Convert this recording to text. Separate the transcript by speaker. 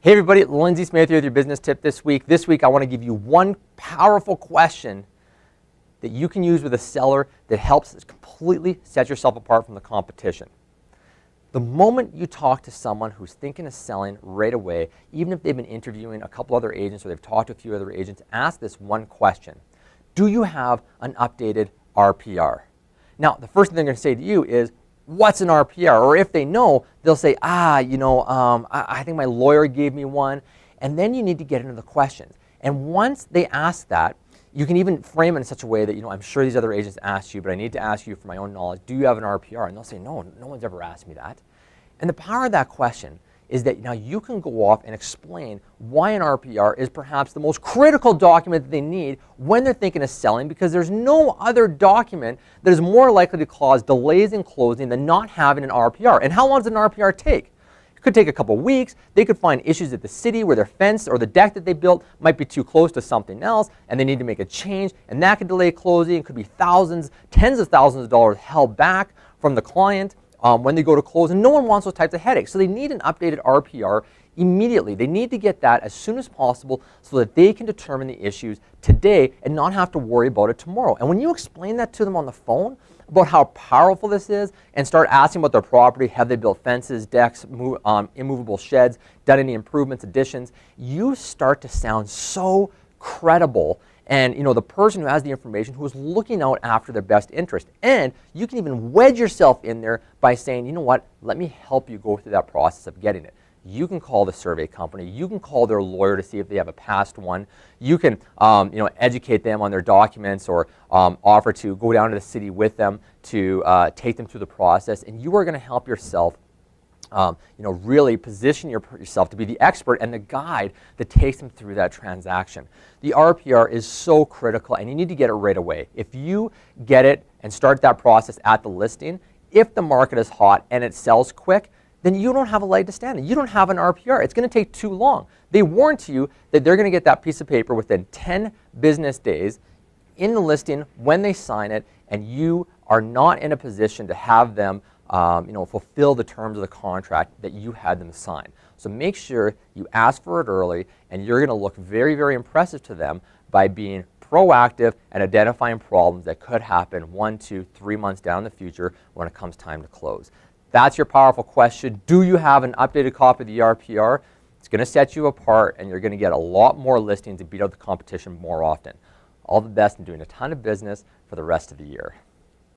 Speaker 1: Hey everybody, Lindsay Smith here with your business tip this week. This week I want to give you one powerful question that you can use with a seller that helps completely set yourself apart from the competition. The moment you talk to someone who's thinking of selling right away, even if they've been interviewing a couple other agents or they've talked to a few other agents, ask this one question. Do you have an updated RPR? Now, the first thing they're going to say to you is, what's an RPR? Or if they know, they'll say, I think my lawyer gave me one. And then you need to get into the questions. And once they ask that, you can even frame it in such a way that, I'm sure these other agents asked you, but I need to ask you for my own knowledge, do you have an RPR? And they'll say, no one's ever asked me that. And the power of that question is that now you can go off and explain why an RPR is perhaps the most critical document that they need when they're thinking of selling, because there's no other document that is more likely to cause delays in closing than not having an RPR. And how long does an RPR take? It could take a couple weeks. They could find issues at the city where their fence or the deck that they built might be too close to something else and they need to make a change, and that could delay closing. It could be thousands, tens of thousands of dollars held back from the client when they go to close, and no one wants those types of headaches. So they need an updated RPR immediately. They need to get that as soon as possible so that they can determine the issues today and not have to worry about it tomorrow. And when you explain that to them on the phone about how powerful this is and start asking about their property, have they built fences, decks, immovable sheds, done any improvements, additions, you start to sound so credible. And the person who has the information, who is looking out after their best interest. And you can even wedge yourself in there by saying, you know what, let me help you go through that process of getting it. You can call the survey company. You can call their lawyer to see if they have a past one. You can educate them on their documents, or offer to go down to the city with them to take them through the process. And you are going to help yourself really position yourself to be the expert and the guide that takes them through that transaction. The RPR is so critical, and you need to get it right away. If you get it and start that process at the listing, if the market is hot and it sells quick, then you don't have a leg to stand on. You don't have an RPR. It's going to take too long. They warrant you that they're going to get that piece of paper within 10 business days in the listing when they sign it, and you are not in a position to have them fulfill the terms of the contract that you had them sign. So make sure you ask for it early, and you're going to look very, very impressive to them by being proactive and identifying problems that could happen 1, 2, 3 months down the future when it comes time to close. That's your powerful question. Do you have an updated copy of the RPR? It's going to set you apart, and you're going to get a lot more listings and beat out the competition more often. All the best in doing a ton of business for the rest of the year.